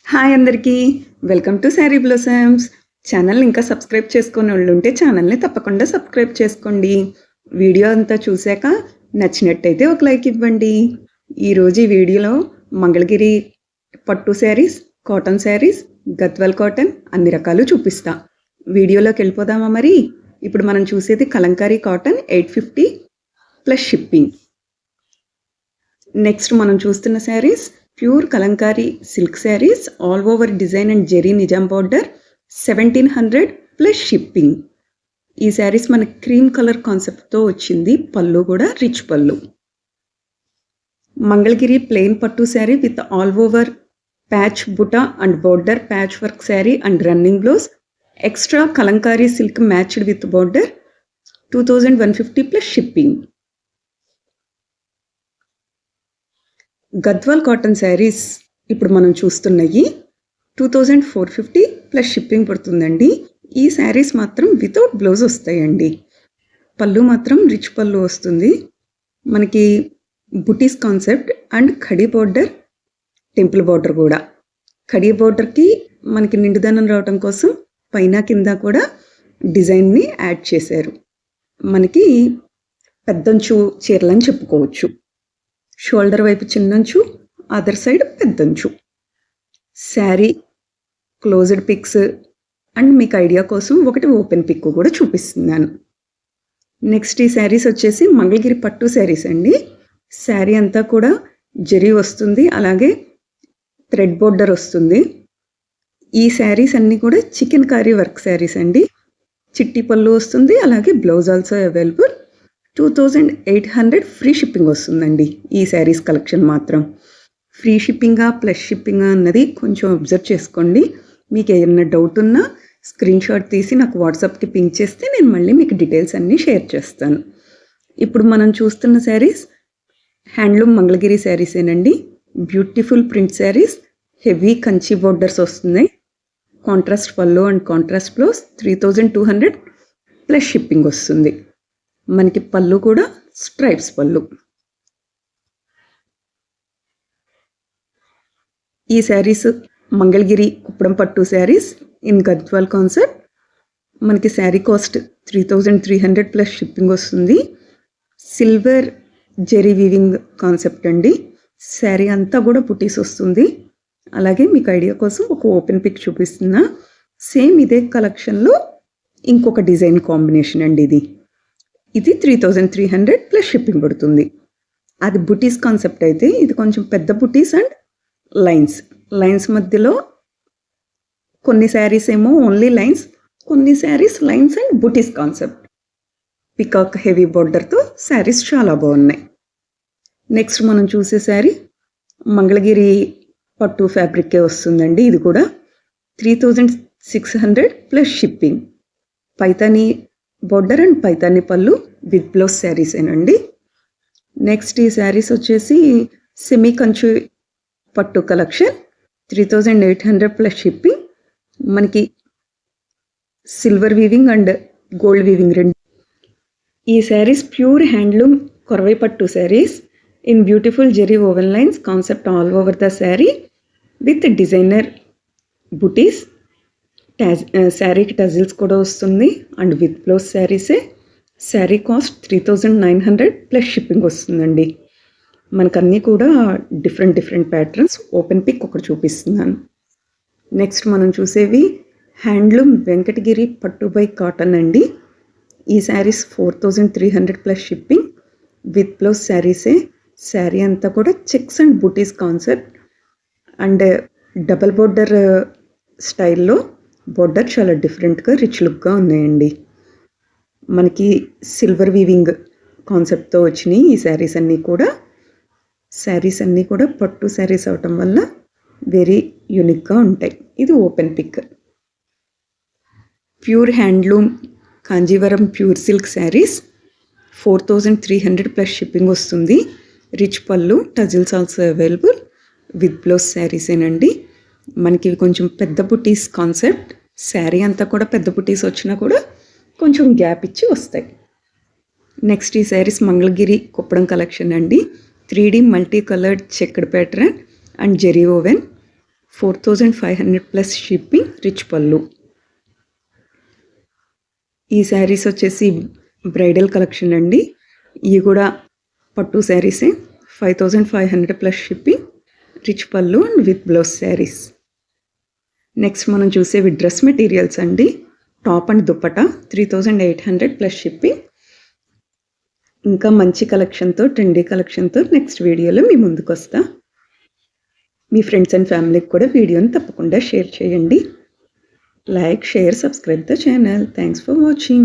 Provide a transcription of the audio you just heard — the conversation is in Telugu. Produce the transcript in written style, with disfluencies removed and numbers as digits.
హాయ్ అందరికీ. Welcome to sari blossoms. ఛానల్‌ని ఇంకా సబ్స్క్రైబ్ చేసుకోనోళ్ళుంటే ఛానల్‌ని తప్పకుండా సబ్స్క్రైబ్ చేసుకోండి. వీడియో అంతా చూసాక నచ్చినట్టయితే ఒక లైక్ ఇవ్వండి. ఈరోజు ఈ వీడియోలో మంగళగిరి పట్టు శారీస్, కాటన్ శారీస్, గద్వాల్ కాటన్ అన్ని రకాలు చూపిస్తా. వీడియోలోకి వెళ్ళిపోదామా మరి? ఇప్పుడు మనం చూసేది Kalamkari cotton 850 plus shipping. Next మనం చూస్తున్న sarees pure Kalamkari silk sarees, all over design and zari Nizam border, 1700 plus shipping. ఈ శారీస్ మనకి క్రీమ్ కలర్ కాన్సెప్ట్తో వచ్చింది. పళ్ళు కూడా రిచ్ పళ్ళు. Mangalagiri plain pattu sari with all over patch buta and border patch work sari and running blouse, extra Kalamkari silk matched with border, 2150 plus shipping. Gadwal cotton saris ఇప్పుడు మనం చూస్తున్నవి 2450 ప్లస్ షిప్పింగ్ పడుతుందండి. ఈ శారీస్ మాత్రం వితౌట్ బ్లౌజ్ వస్తాయండి. పళ్ళు మాత్రం రిచ్ పళ్ళు వస్తుంది. మనకి బుటీస్ concept and khadi border, temple border కూడా. ఖడీ బార్డర్కి మనకి నిండుదనం రావడం కోసం పైన కింద కూడా డిజైన్ని యాడ్ చేశారు. మనకి పెద్దంచు చీరలని చెప్పుకోవచ్చు. షోల్డర్ వైపు చిన్నంచు, అదర్ సైడ్ పెద్దంచు. శారీ క్లోజ్డ్ పిక్స్ అండ్ మీకు ఐడియా కోసం ఒకటి ఓపెన్ పిక్ కూడా చూపిస్తున్నాను. నెక్స్ట్ ఈ శారీస్ వచ్చేసి మంగళగిరి పట్టు శారీస్ అండి. శారీ అంతా కూడా జరీ వస్తుంది, అలాగే థ్రెడ్ బోర్డర్ వస్తుంది. ఈ శారీస్ అన్నీ కూడా చికెన్ కారీ వర్క్ శారీస్ అండి. చిట్టి పళ్ళు వస్తుంది, అలాగే blouse also available. 2800 free shipping వస్తుందండి. ఈ శారీస్ కలెక్షన్ మాత్రం ఫ్రీ షిప్పింగా ప్లస్ షిప్పింగా అన్నది కొంచెం అబ్జర్వ్ చేసుకోండి. మీకు ఏమైనా డౌట్ ఉన్నా స్క్రీన్ షాట్ తీసి నాకు వాట్సాప్కి పింక్ చేస్తే నేను మళ్ళీ మీకు డీటెయిల్స్ అన్నీ షేర్ చేస్తాను. ఇప్పుడు మనం చూస్తున్న శారీస్ హ్యాండ్లూమ్ మంగళగిరి శారీసేనండి. Beautiful print saris, heavy Kanchi borders వస్తున్నాయి. కాంట్రాస్ట్ పళ్ళు and contrast blouse, 3200 plus shipping వస్తుంది. మనకి పళ్ళు కూడా స్ట్రైప్స్ పళ్ళు. ఈ శారీస్ మంగళగిరి కుప్పడం పట్టు శారీస్ ఇన్ గద్వాల్ కాన్సెప్ట్. మనకి శారీ కాస్ట్ 3300 ప్లస్ షిప్పింగ్ వస్తుంది. సిల్వర్ జెరీ వీవింగ్ కాన్సెప్ట్ అండి. శారీ అంతా కూడా బుటీస్ వస్తుంది. అలాగే మీకు ఐడియా కోసం ఒక ఓపెన్ పిక్ చూపిస్తున్నా. సేమ్ ఇదే కలెక్షన్లో ఇంకొక డిజైన్ కాంబినేషన్ అండి. ఇది 3300 ప్లస్ షిప్పింగ్ పడుతుంది. అది బుటీస్ కాన్సెప్ట్ అయితే ఇది కొంచెం పెద్ద బుటీస్ అండ్ లైన్స్ మధ్యలో కొన్ని శారీస్ ఏమో ఓన్లీ లైన్స్, కొన్ని saris lines and buttis concept. Peacock heavy బార్డర్తో శారీస్ చాలా బాగున్నాయి. నెక్స్ట్ మనం చూసే శారీ మంగళగిరి పట్టు ఫ్యాబ్రిక్కే వస్తుందండి. ఇది కూడా 3600 plus shipping. Paithani border and Paithani పళ్ళు విత్ బ్లౌజ్ శారీసేనండి. నెక్స్ట్ ఈ శారీస్ వచ్చేసి సెమీ కంచు పట్టు కలెక్షన్, 3800 ప్లస్ షిప్పింగ్. మనకి silver weaving and gold weaving రెండు. ఈ శారీస్ ప్యూర్ హ్యాండ్లూమ్ కొరవై పట్టు saris in beautiful zari woven lines concept all over the sari with designer buttis. శారీకి టజిల్స్ కూడా వస్తుంది అండ్ విత్ బ్లౌజ్ శారీసే. శారీ కాస్ట్ 3900 ప్లస్ షిప్పింగ్ వస్తుందండి. మనకన్నీ కూడా డిఫరెంట్ ప్యాటర్న్స్. ఓపెన్ పిక్ ఒకటి చూపిస్తున్నాను. నెక్స్ట్ మనం చూసేవి హ్యాండ్లూమ్ వెంకటగిరి పట్టు బై కాటన్ అండి. ఈ saris 4300 plus shipping with blouse శారీసే. శారీ అంతా కూడా checks and buttis concept and double border స్టైల్లో. బోర్డర్ చాలా డిఫరెంట్గా రిచ్ లుక్గా ఉన్నాయండి. మనకి సిల్వర్ వీవింగ్ కాన్సెప్ట్తో వచ్చినాయి ఈ శారీస్ అన్నీ కూడా పట్టు శారీస్ అవటం వల్ల వెరీ యూనిక్గా ఉంటాయి. ఇది open pic. Pure handloom Kanjeevaram pure silk saris 4300 plus shipping వస్తుంది. రిచ్ పళ్ళు, tassels also available with blouse శారీసేనండి. మనకి ఇవి కొంచెం పెద్ద బుటీస్ కాన్సెప్ట్. శారీ అంతా కూడా పెద్ద బుటీస్ వచ్చినా కూడా కొంచెం గ్యాప్ ఇచ్చి వస్తాయి. నెక్స్ట్ ఈ శారీస్ మంగళగిరి కుప్పడం కలెక్షన్ అండి. 3D multi coloured checked pattern and zari woven, 4500 plus shipping, rich పళ్ళు. ఈ శారీస్ వచ్చేసి బ్రైడల్ కలెక్షన్ అండి. ఇవి కూడా పట్టు శారీసే. 5500 ప్లస్ షిప్పింగ్, రిచ్ పళ్ళు and with blouse saris. Next మనం చూసేవి డ్రెస్ మెటీరియల్స్ అండి. Top and dupatta 3800 plus shipping. ఇంకా మంచి కలెక్షన్తో, ట్రెండీ కలెక్షన్తో నెక్స్ట్ వీడియోలో మీ ముందుకు వస్తా. మీ ఫ్రెండ్స్ అండ్ ఫ్యామిలీకి కూడా వీడియోని తప్పకుండా షేర్ చేయండి. Like, share, subscribe the channel. Thanks for watching.